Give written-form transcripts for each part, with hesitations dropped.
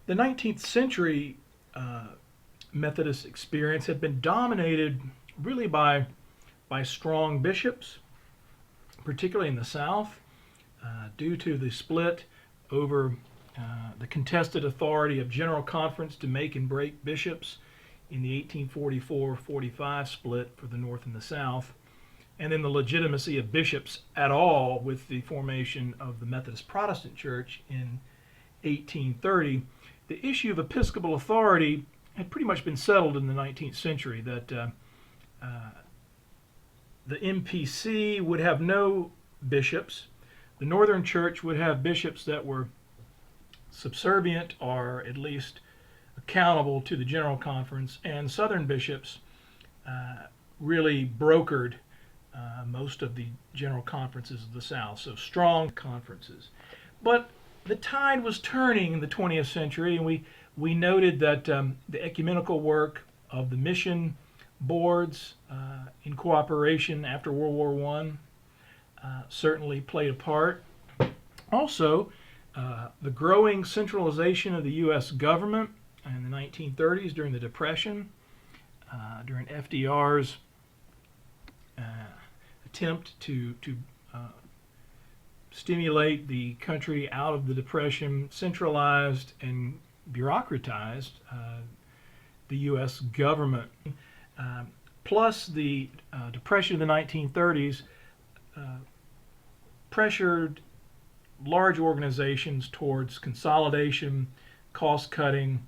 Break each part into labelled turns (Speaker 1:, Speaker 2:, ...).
Speaker 1: The 19th century Methodist experience had been dominated really by strong bishops, particularly in the South, due to the split over the contested authority of General Conference to make and break bishops in the 1844-45 split for the North and the South, and then the legitimacy of bishops at all with the formation of the Methodist Protestant Church in 1830. The issue of episcopal authority had pretty much been settled in the 19th century, that the MPC would have no bishops. The Northern Church would have bishops that were subservient or at least accountable to the General Conference, and Southern bishops really brokered most of the General Conferences of the South, so strong conferences. But the tide was turning in the 20th century, and we noted that the ecumenical work of the mission boards in cooperation after World War I certainly played a part. Also, the growing centralization of the U.S. government in the 1930s during the Depression, during FDR's attempt to stimulate the country out of the Depression, centralized and bureaucratized the U.S. government. Plus, the Depression of the 1930s pressured large organizations towards consolidation, cost-cutting,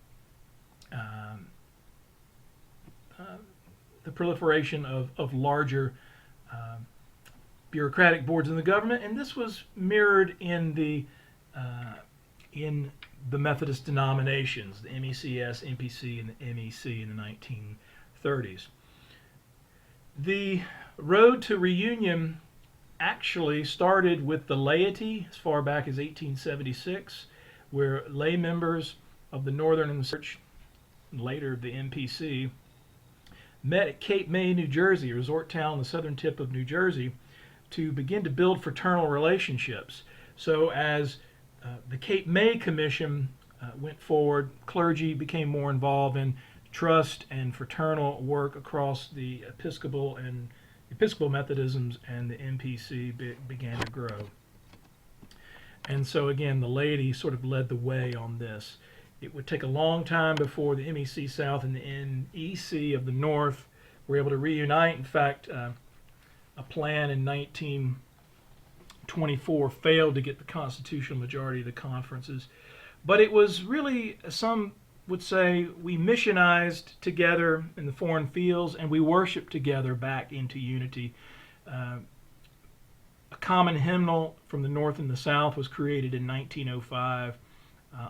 Speaker 1: the proliferation of larger bureaucratic boards in the government, and this was mirrored in the Methodist denominations, the MECS, MPC, and the MEC in the 1930s. The road to reunion actually started with the laity as far back as 1876, where lay members of the Northern and the Church, later the MPC, met at Cape May, New Jersey, a resort town on the southern tip of New Jersey, to begin to build fraternal relationships. So as the Cape May Commission went forward, clergy became more involved in trust and fraternal work across the Episcopal Methodisms, and the MPC began to grow. And so again, the laity sort of led the way on this. It would take a long time before the MEC South and the NEC of the North were able to reunite. In fact, a plan in 1924 failed to get the constitutional majority of the conferences. But it was really, some would say, we missionized together in the foreign fields, and we worshiped together back into unity. A common hymnal from the North and the South was created in 1905,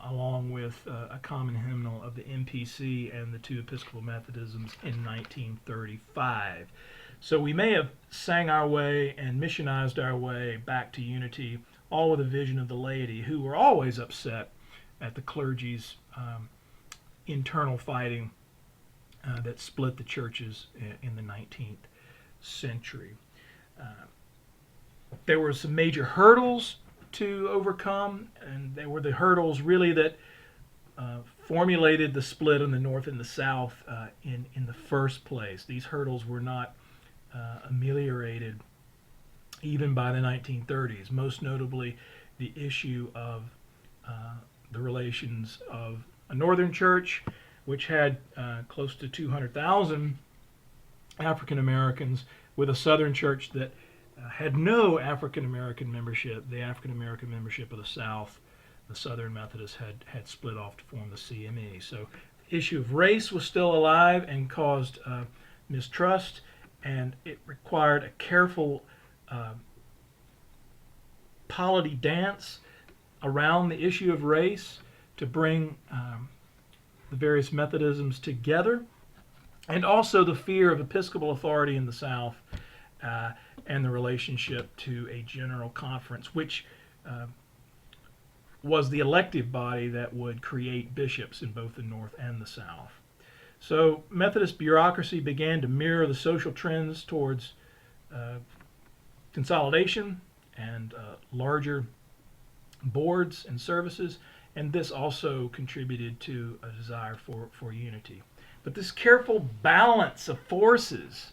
Speaker 1: along with a common hymnal of the MPC and the two Episcopal Methodisms in 1935. So we may have sang our way and missionized our way back to unity, all with a vision of the laity, who were always upset at the clergy's internal fighting that split the churches in the 19th century. There were some major hurdles to overcome, and they were the hurdles really that formulated the split in the North and the South in the first place. These hurdles were not ameliorated even by the 1930s, most notably the issue of the relations of a Northern church, which had close to 200,000 African Americans, with a Southern church that had no African American membership. The African American membership of the South, the Southern Methodists, had split off to form the CME. So the issue of race was still alive and caused mistrust, and it required a careful polity dance around the issue of race to bring the various Methodisms together, and also the fear of Episcopal authority in the South and the relationship to a General Conference, which was the elective body that would create bishops in both the North and the South. So Methodist bureaucracy began to mirror the social trends towards consolidation and larger boards and services, and this also contributed to a desire for unity. But this careful balance of forces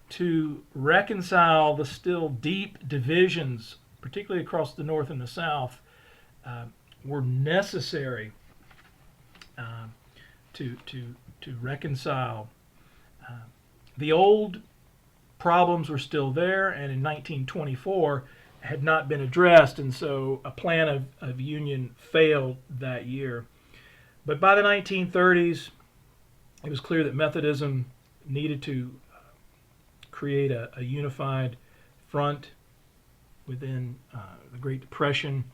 Speaker 1: to reconcile the still deep divisions, particularly across the North and the South, were necessary uh, to reconcile. Uh, the old problems were still there, and in 1924 had not been addressed, and so a plan of union failed that year. But by the 1930s, it was clear that Methodism needed to create a unified front within the Great Depression,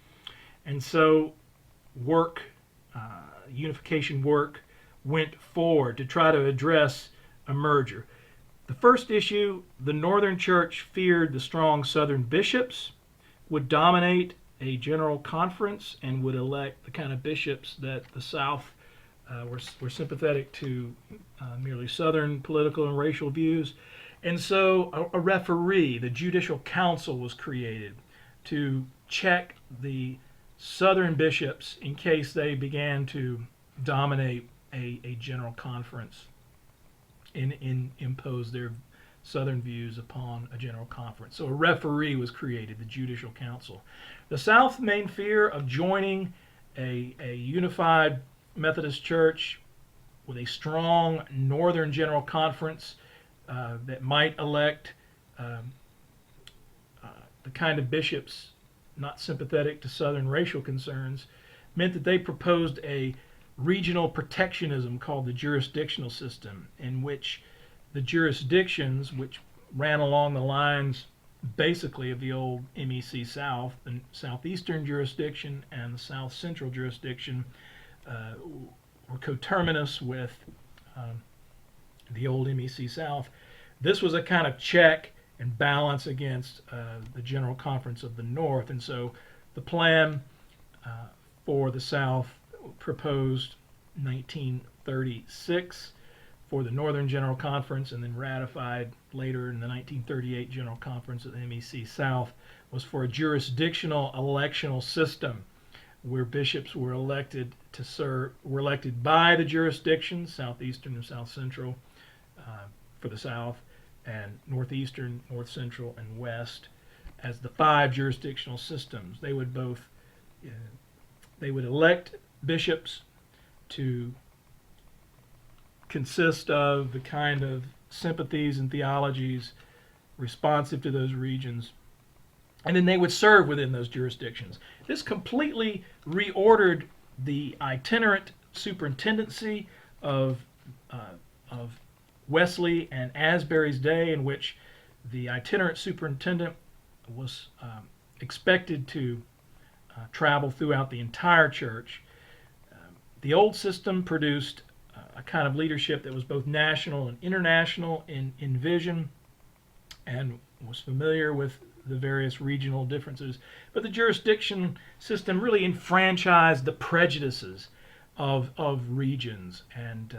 Speaker 1: and so work, unification work, went forward to try to address a merger. The first issue, the Northern Church feared the strong Southern bishops would dominate a general conference and would elect the kind of bishops that the South were sympathetic to merely Southern political and racial views. And so a referee, the Judicial Council, was created to check the Southern bishops in case they began to dominate a general conference and impose their Southern views upon a general conference. So a referee was created, the Judicial Council. The South's main fear of joining a unified Methodist Church with a strong Northern General Conference that might elect the kind of bishops not sympathetic to Southern racial concerns meant that they proposed a regional protectionism called the jurisdictional system, in which the jurisdictions, which ran along the lines basically of the old MEC South, the Southeastern jurisdiction and the South Central jurisdiction, were coterminous with the old MEC South. This was a kind of check and balance against the General Conference of the North, and so the plan for the South proposed 1936 for the Northern General Conference and then ratified later in the 1938 General Conference of the MEC South was for a jurisdictional electional system where bishops were elected by the jurisdictions, Southeastern and South Central for the South, and Northeastern, North Central, and West as the 5 jurisdictional systems. They would elect bishops to consist of the kind of sympathies and theologies responsive to those regions, and then they would serve within those jurisdictions. This completely reordered the itinerant superintendency of Wesley and Asbury's day, in which the itinerant superintendent was expected to travel throughout the entire church. The old system produced a kind of leadership that was both national and international in vision and was familiar with the various regional differences. But the jurisdiction system really enfranchised the prejudices of regions and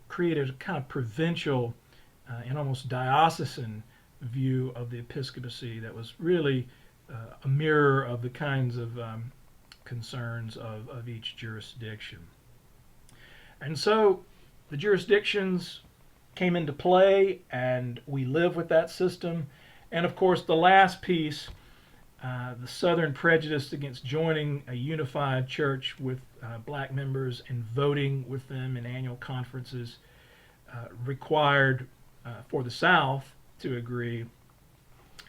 Speaker 1: created a kind of provincial and almost diocesan view of the episcopacy that was really a mirror of the kinds of concerns of each jurisdiction. And so the jurisdictions came into play, and we live with that system. And of course, the last piece, the Southern prejudice against joining a unified church with black members and voting with them in annual conferences, required for the South to agree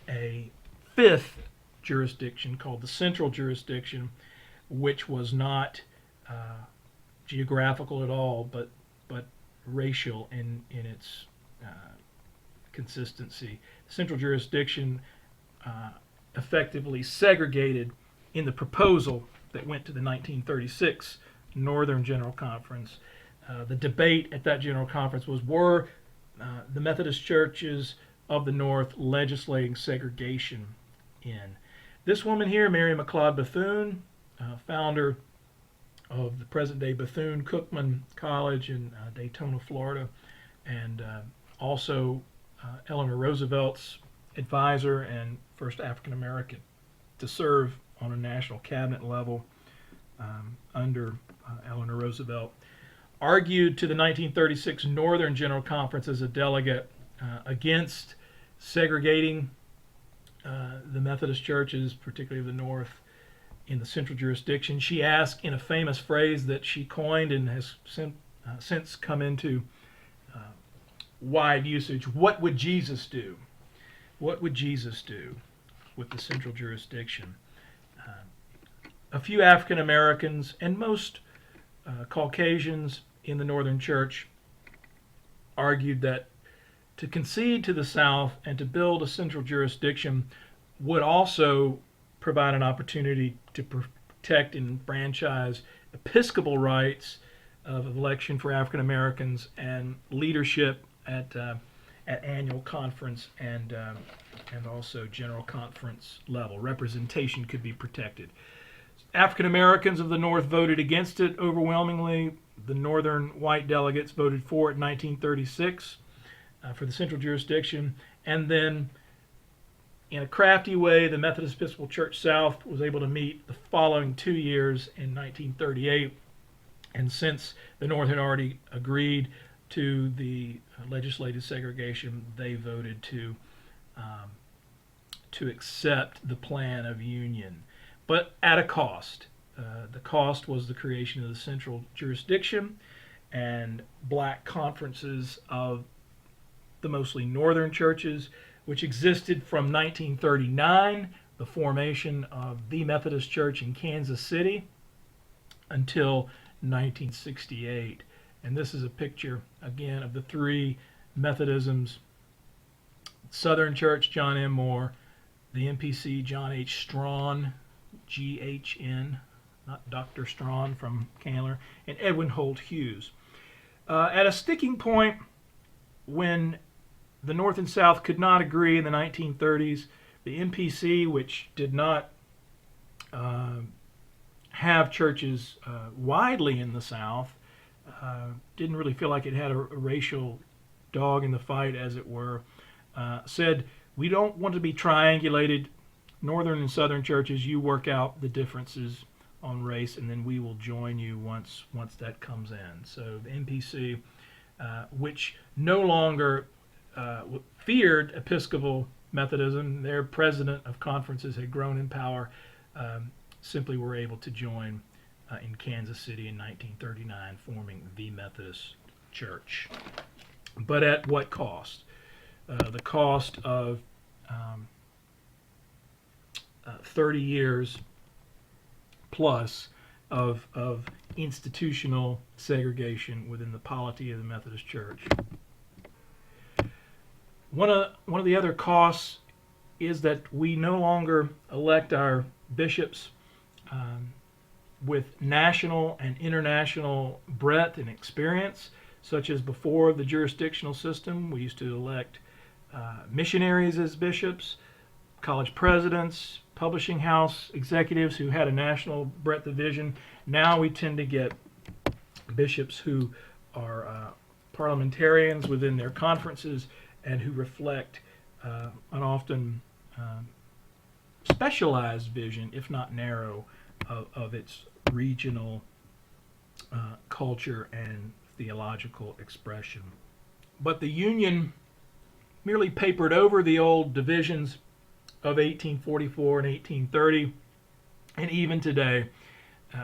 Speaker 1: a 5th jurisdiction called the Central Jurisdiction, which was not geographical at all, but racial in its consistency. The Central Jurisdiction effectively segregated in the proposal that went to the 1936 Northern General Conference. The debate at that General Conference was, were the Methodist churches of the North legislating segregation in? This woman here, Mary McLeod Bethune, founder of the present-day Bethune-Cookman College in Daytona, Florida, and also Eleanor Roosevelt's advisor and first African-American to serve on a national cabinet level under Eleanor Roosevelt, argued to the 1936 Northern General Conference as a delegate against segregating the Methodist churches, particularly the North, in the central jurisdiction. She asked in a famous phrase that she coined and has since come into wide usage, what would Jesus do? What would Jesus do with the central jurisdiction? A few African Americans and most Caucasians in the Northern Church argued that to concede to the South and to build a central jurisdiction would also provide an opportunity to protect and enfranchise Episcopal rights of election for African Americans and leadership at annual conference and also general conference level. Representation could be protected. African Americans of the North voted against it overwhelmingly. The Northern white delegates voted for it in 1936 for the central jurisdiction, and then in a crafty way, the Methodist Episcopal Church South was able to meet the following 2 years in 1938. And since the North had already agreed to the legislative segregation, they voted to accept the plan of union, but at a cost. The cost was the creation of the central jurisdiction and black conferences of the mostly northern churches, which existed from 1939, the formation of the Methodist Church in Kansas City, until 1968. And this is a picture, again, of the three Methodisms: Southern Church, John M. Moore; the MPC, John H. Strawn, G-H-N, not Dr. Strawn from Candler; and Edwin Holt Hughes. At a sticking point, when the North and South could not agree in the 1930s, the MPC, which did not have churches widely in the South, didn't really feel like it had a racial dog in the fight, as it were, said, we don't want to be triangulated. Northern and Southern churches, you work out the differences on race, and then we will join you once that comes in. So the MPC, which no longer feared Episcopal Methodism, their president of conferences had grown in power, simply were able to join in Kansas City in 1939, forming the Methodist Church. But at what cost? The cost of 30 years plus of institutional segregation within the polity of the Methodist Church. One of the other costs is that we no longer elect our bishops with national and international breadth and experience, such as before the jurisdictional system. We used to elect missionaries as bishops, college presidents, publishing house executives who had a national breadth of vision. Now we tend to get bishops who are parliamentarians within their conferences and who reflect an often specialized vision, if not narrow, of its regional culture and theological expression. But the Union merely papered over the old divisions of 1844 and 1830, and even today,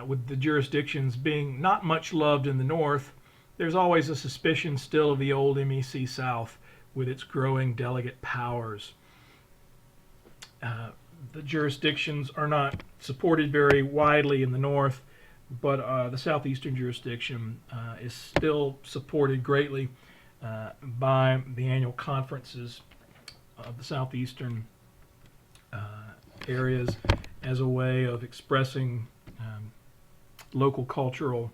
Speaker 1: with the jurisdictions being not much loved in the North, there's always a suspicion still of the old MEC South with its growing delegate powers. The jurisdictions are not supported very widely in the North, but the Southeastern jurisdiction is still supported greatly by the annual conferences of the Southeastern areas as a way of expressing local cultural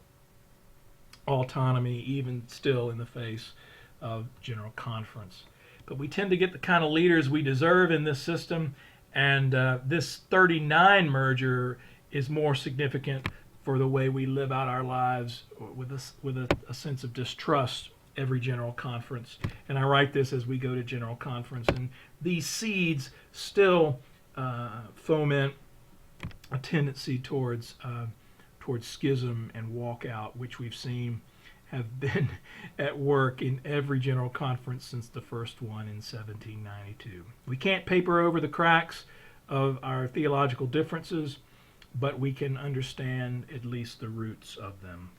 Speaker 1: autonomy, even still in the face of General Conference. But we tend to get the kind of leaders we deserve in this system, and this 39 merger is more significant for the way we live out our lives with a sense of distrust every General Conference. And I write this as we go to General Conference, and these seeds still foment a tendency towards schism and walkout, which we've seen have been at work in every general conference since the first one in 1792. We can't paper over the cracks of our theological differences, but we can understand at least the roots of them.